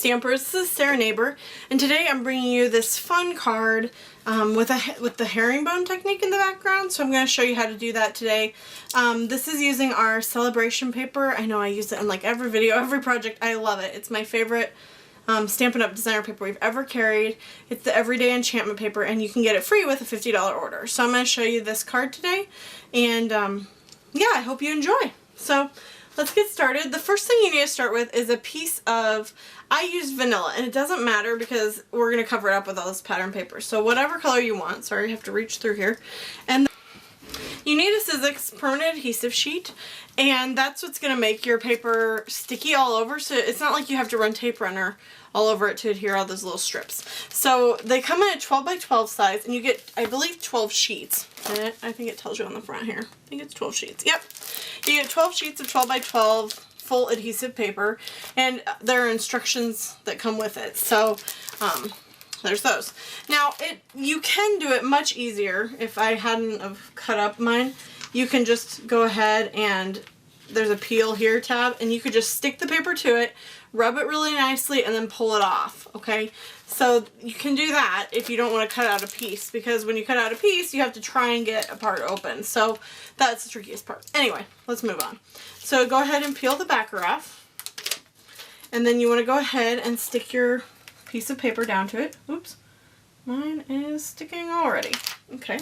Stampers, this is Sarah Neighbor, and today I'm bringing you this fun card with the herringbone technique in the background, so I'm going to show you how to do that today. This is using our celebration paper. I know I use it in like every video, every project. I love it. It's my favorite Stampin' Up! Designer paper we've ever carried. It's the Everyday Enchantment paper, and you can get it free with a $50 order. So I'm going to show you this card today, and yeah, I hope you enjoy. So let's get started. The first thing you need to start with is a piece of, I use vanilla, and it doesn't matter because we're going to cover it up with all this pattern paper. So whatever color you want. Sorry, I have to reach through here. And you need a Sizzix permanent adhesive sheet, and that's what's going to make your paper sticky all over. So it's not like you have to run tape runner all over it to adhere all those little strips. So they come in a 12 by 12 size, and you get, I believe, 12 sheets. And I think it tells you on the front here. I think it's 12 sheets. Yep. You get 12 sheets of 12 by 12 full adhesive paper, and there are instructions that come with it. So there's those. Now you can do it much easier. If I hadn't have cut up mine, you can just go ahead and there's a peel here tab, and you could just stick the paper to it, rub it really nicely, and then pull it off. Okay, so you can do that if you don't want to cut out a piece, because when you cut out a piece you have to try and get a part open, so that's the trickiest part. Anyway, let's move on. So go ahead and peel the backer off, and then you want to go ahead and stick your piece of paper down to it. Oops, mine is sticking already. Okay,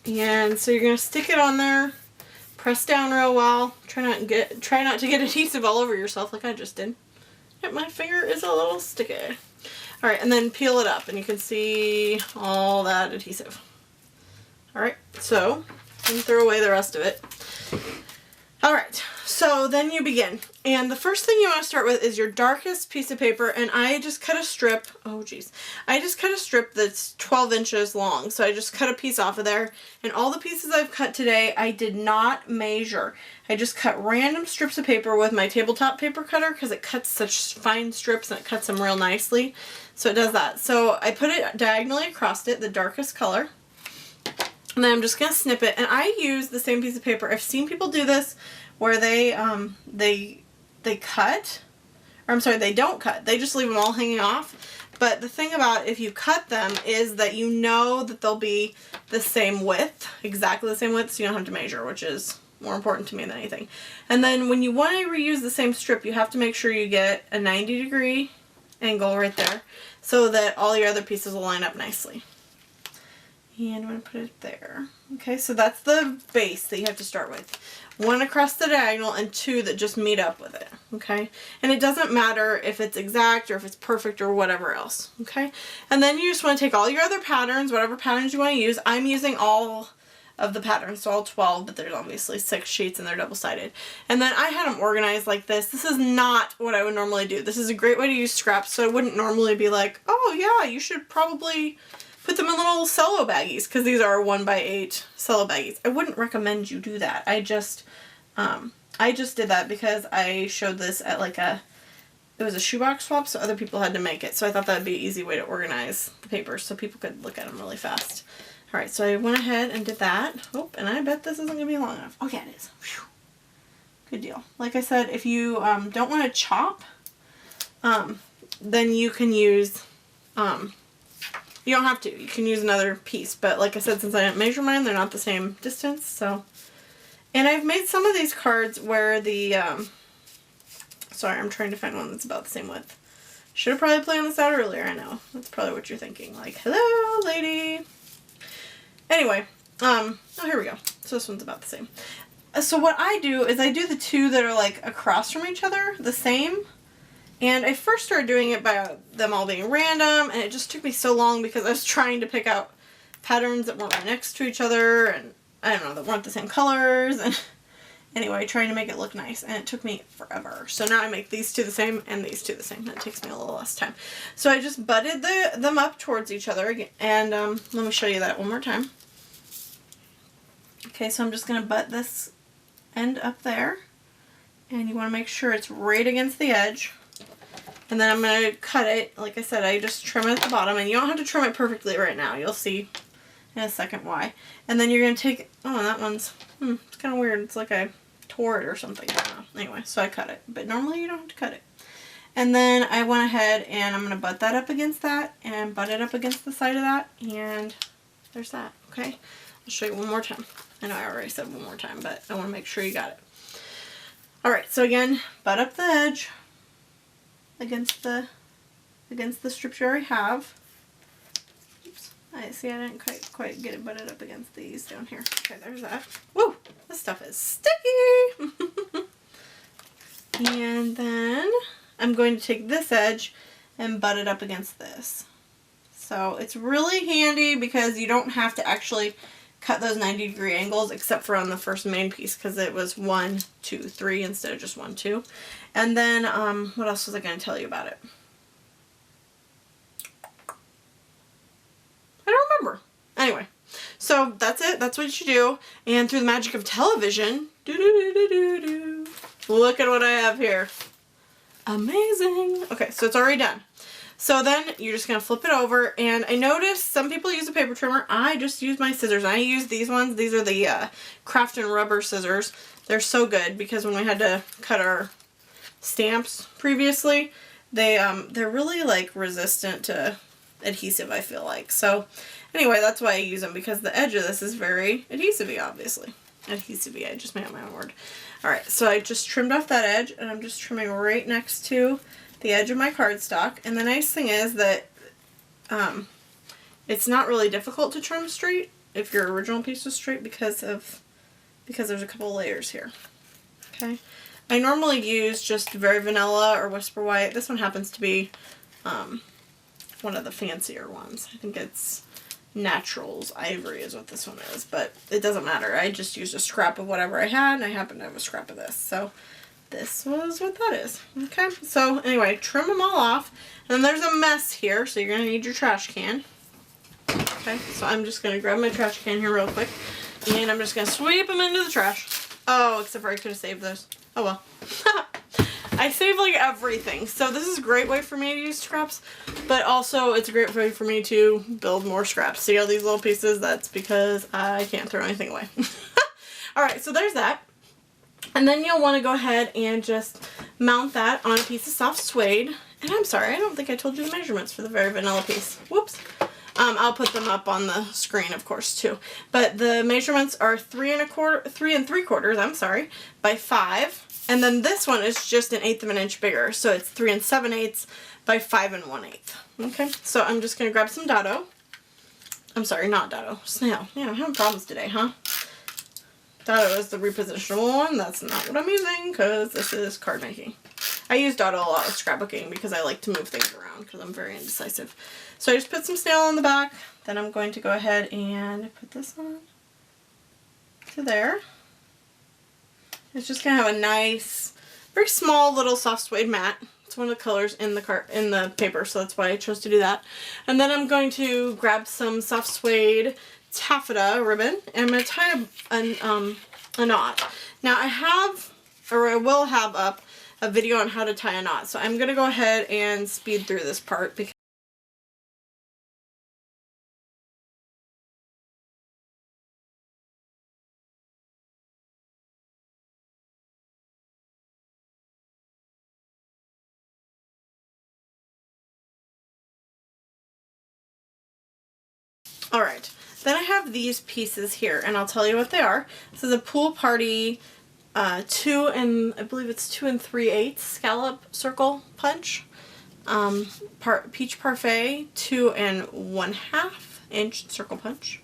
and so you're going to stick it on there. Press down real well. Try not to get adhesive all over yourself like I just did. Yep, my finger is a little sticky. Alright, and then peel it up, and you can see all that adhesive. Alright, so you can throw away the rest of it. Alright, so then you begin. And the first thing you want to start with is your darkest piece of paper, and I just cut a strip, I just cut a strip that's 12 inches long, so I just cut a piece off of there, and all the pieces I've cut today I did not measure. I just cut random strips of paper with my tabletop paper cutter because it cuts such fine strips and it cuts them real nicely, so it does that. So I put it diagonally across it, the darkest color, and then I'm just going to snip it, and I use the same piece of paper. I've seen people do this where they cut, or I'm sorry, they don't cut. They just leave them all hanging off. But the thing about if you cut them is that you know that they'll be the same width, exactly the same width, so you don't have to measure, which is more important to me than anything. And then when you want to reuse the same strip, you have to make sure you get a 90-degree angle right there so that all your other pieces will line up nicely. And I'm going to put it there. Okay, so that's the base that you have to start with. One across the diagonal and two that just meet up with it. Okay, and it doesn't matter if it's exact or if it's perfect or whatever else. Okay, and then you just want to take all your other patterns, whatever patterns you want to use. I'm using all of the patterns, so all 12, but there's obviously 6 sheets and they're double-sided. And then I had them organized like this. This is not what I would normally do. This is a great way to use scraps, so I wouldn't normally be like, oh yeah, you should probably put them in little cello baggies, because these are 1x8 cello baggies. I wouldn't recommend you do that. I just did that because I showed this at like it was a shoebox swap, so other people had to make it. So I thought that would be an easy way to organize the papers so people could look at them really fast. Alright, so I went ahead and did that. Oh, and I bet this isn't going to be long enough. Oh yeah, it is. Whew. Good deal. Like I said, if you don't want to chop, then you can use, you don't have to. You can use another piece, but like I said, since I didn't measure mine, they're not the same distance, so. And I've made some of these cards where the, sorry, I'm trying to find one that's about the same width. Should have probably planned this out earlier, I know. That's probably what you're thinking, like, hello, lady. Anyway, oh, here we go. So this one's about the same. So what I do is I do the two that are like across from each other, the same. And I first started doing it by them all being random, and it just took me so long because I was trying to pick out patterns that weren't right next to each other, and I don't know, that weren't the same colors, and anyway, trying to make it look nice, and it took me forever. So now I make these two the same and these two the same. That takes me a little less time. So I just butted them up towards each other again, and let me show you that one more time. Okay, so I'm just going to butt this end up there, and you want to make sure it's right against the edge. And then I'm going to cut it. Like I said, I just trim it at the bottom, and you don't have to trim it perfectly right now. You'll see in a second why. And then you're going to take, oh, that one's, it's kind of weird. It's like I tore it or something. I don't know. Anyway, so I cut it. But normally you don't have to cut it. And then I went ahead and I'm going to butt that up against that and butt it up against the side of that, and there's that, okay? I'll show you one more time. I know I already said one more time, but I want to make sure you got it. Alright, so again, butt up the edge against the strips you already have. Oops, I didn't quite get it butted up against these down here. Okay, there's that. Woo! This stuff is sticky! And then I'm going to take this edge and butt it up against this. So it's really handy because you don't have to actually cut those 90-degree angles except for on the first main piece because it was 1, 2, 3 instead of just 1, 2. And then what else was I going to tell you about it? I don't remember. Anyway, so that's it. That's what you do. And through the magic of television, look at what I have here. Amazing. Okay, so it's already done. So then you're just going to flip it over, and I noticed some people use a paper trimmer. I just use my scissors. I use these ones. These are the Craft and Rubber scissors. They're so good because when we had to cut our stamps previously, they're really like resistant to adhesive, I feel like. So anyway, that's why I use them, because the edge of this is very adhesive-y, obviously. Adhesive-y, I just made up my own word. Alright, so I just trimmed off that edge, and I'm just trimming right next to the edge of my cardstock. And the nice thing is that it's not really difficult to trim straight if your original piece was straight because there's a couple layers here. Okay, I normally use just Very Vanilla or Whisper White. This one happens to be one of the fancier ones. I think it's Naturals Ivory is what this one is, but it doesn't matter. I just used a scrap of whatever I had, and I happen to have a scrap of this. So this was what that is. Okay, so anyway, trim them all off. And then there's a mess here, so you're going to need your trash can. Okay, so I'm just going to grab my trash can here real quick, and I'm just going to sweep them into the trash. Oh, except for I could have saved those. Oh well. I save like everything, so this is a great way for me to use scraps, but also it's a great way for me to build more scraps. See all these little pieces? That's because I can't throw anything away. Alright, so there's that. And then you'll want to go ahead and just mount that on a piece of soft suede. And I'm sorry, I don't think I told you the measurements for the Very Vanilla piece. Whoops. I'll put them up on the screen, of course, too. But the measurements are 3 3/4, I'm sorry, by 5. And then this one is just 1/8 of an inch bigger, so it's 3 7/8 by 5 1/8. Okay, so I'm just going to grab some Dado. I'm sorry, not Dado, Snail. Yeah, I'm having problems today, huh? Dado is the repositionable one. That's not what I'm using because this is card making. I use Dado a lot with scrapbooking because I like to move things around because I'm very indecisive. So I just put some snail on the back. Then I'm going to go ahead and put this on to there. It's just going to have a nice, very small little soft suede mat. It's one of the colors in the paper, so that's why I chose to do that. And then I'm going to grab some soft suede taffeta ribbon, and I'm going to tie a knot. Now I will have up a video on how to tie a knot, so I'm going to go ahead and speed through this part because alright, then I have these pieces here, and I'll tell you what they are. This is a Pool Party 2 and, I believe it's 2 3/8 Scallop Circle punch. Peach Parfait 2 1/2 inch circle punch.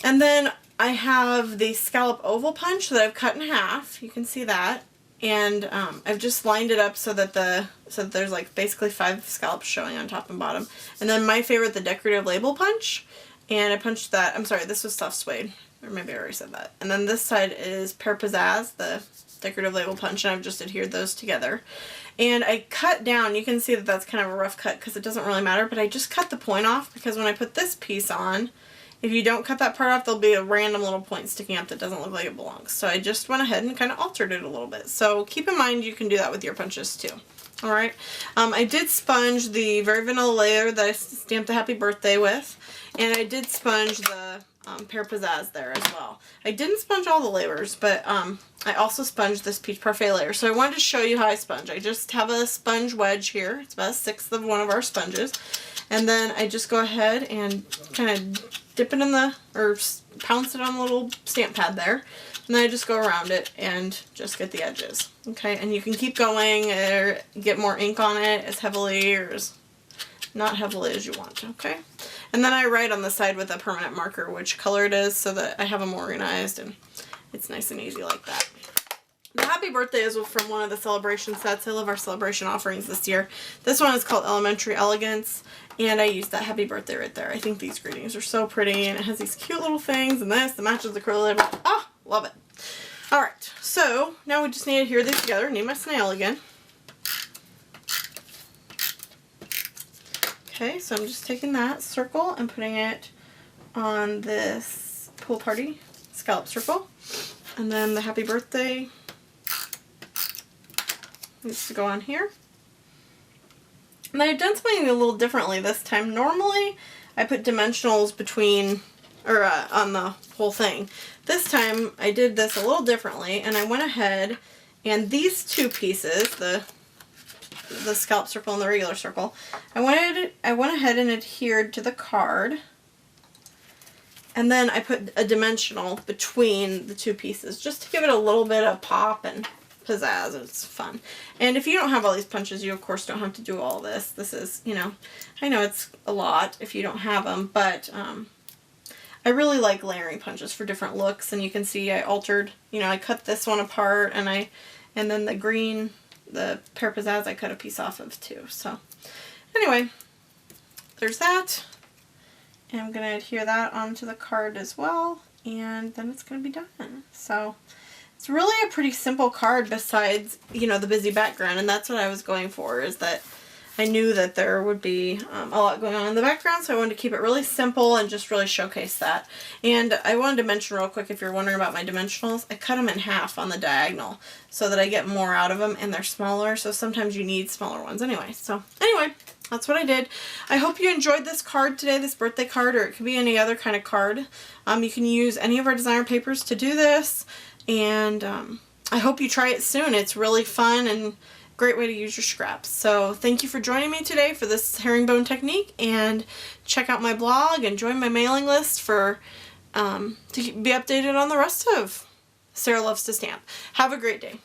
And then I have the Scallop Oval punch that I've cut in half. You can see that. And I've just lined it up so that there's like basically 5 scallops showing on top and bottom. And then my favorite, the Decorative Label punch. And I punched that, I'm sorry, this was soft suede. Or maybe I already said that. And then this side is Pear Pizzazz, the Decorative Label punch, and I've just adhered those together. And I cut down, you can see that that's kind of a rough cut because it doesn't really matter, but I just cut the point off because when I put this piece on, if you don't cut that part off, there'll be a random little point sticking up that doesn't look like it belongs. So I just went ahead and kind of altered it a little bit. So keep in mind you can do that with your punches too. Alright, I did sponge the Very Vanilla layer that I stamped a happy birthday with, and I did sponge the Pear Pizzazz there as well. I didn't sponge all the layers, but I also sponged this Peach Parfait layer. So I wanted to show you how I sponge. I just have a sponge wedge here. It's about 1/6 of one of our sponges. And then I just go ahead and kind of dip it in the, or pounce it on the little stamp pad there. And then I just go around it and just get the edges. Okay, and you can keep going or get more ink on it as heavily or as not heavily as you want, okay? And then I write on the side with a permanent marker which color it is so that I have them organized and it's nice and easy like that. The Happy Birthday is from one of the celebration sets. I love our celebration offerings this year. This one is called Elementary Elegance, and I used that Happy Birthday right there. I think these greetings are so pretty, and it has these cute little things, and this, that matches the acrylic label. Ah, love it. Alright, so now we just need to adhere these together. I need my snail again. Okay, so I'm just taking that circle and putting it on this Pool Party Scallop Circle. And then the Happy Birthday needs to go on here. And I've done something a little differently this time. Normally, I put dimensionals between, or on the whole thing. This time, I did this a little differently, and I went ahead and these two pieces, the scallop circle and the regular circle, I went ahead and adhered to the card, and then I put a dimensional between the two pieces just to give it a little bit of pop and pizzazz. It's fun. And if you don't have all these punches, you of course don't have to do all this. This is, you know, I know it's a lot if you don't have them, but I really like layering punches for different looks, and you can see I altered, you know, I cut this one apart, and then the green, the Pear Pizzazz, I cut a piece off of too. So anyway, there's that. And I'm going to adhere that onto the card as well, and then it's going to be done. So it's really a pretty simple card besides, you know, the busy background, and that's what I was going for, is that I knew that there would be a lot going on in the background, so I wanted to keep it really simple and just really showcase that. And I wanted to mention real quick, if you're wondering about my dimensionals, I cut them in half on the diagonal so that I get more out of them, and they're smaller, so sometimes you need smaller ones anyway. So anyway, that's what I did. I hope you enjoyed this card today, this birthday card, or it could be any other kind of card. You can use any of our designer papers to do this, and I hope you try it soon. It's really fun and great way to use your scraps. So thank you for joining me today for this herringbone technique, and check out my blog and join my mailing list for to be updated on the rest of Sarah Loves to Stamp. Have a great day.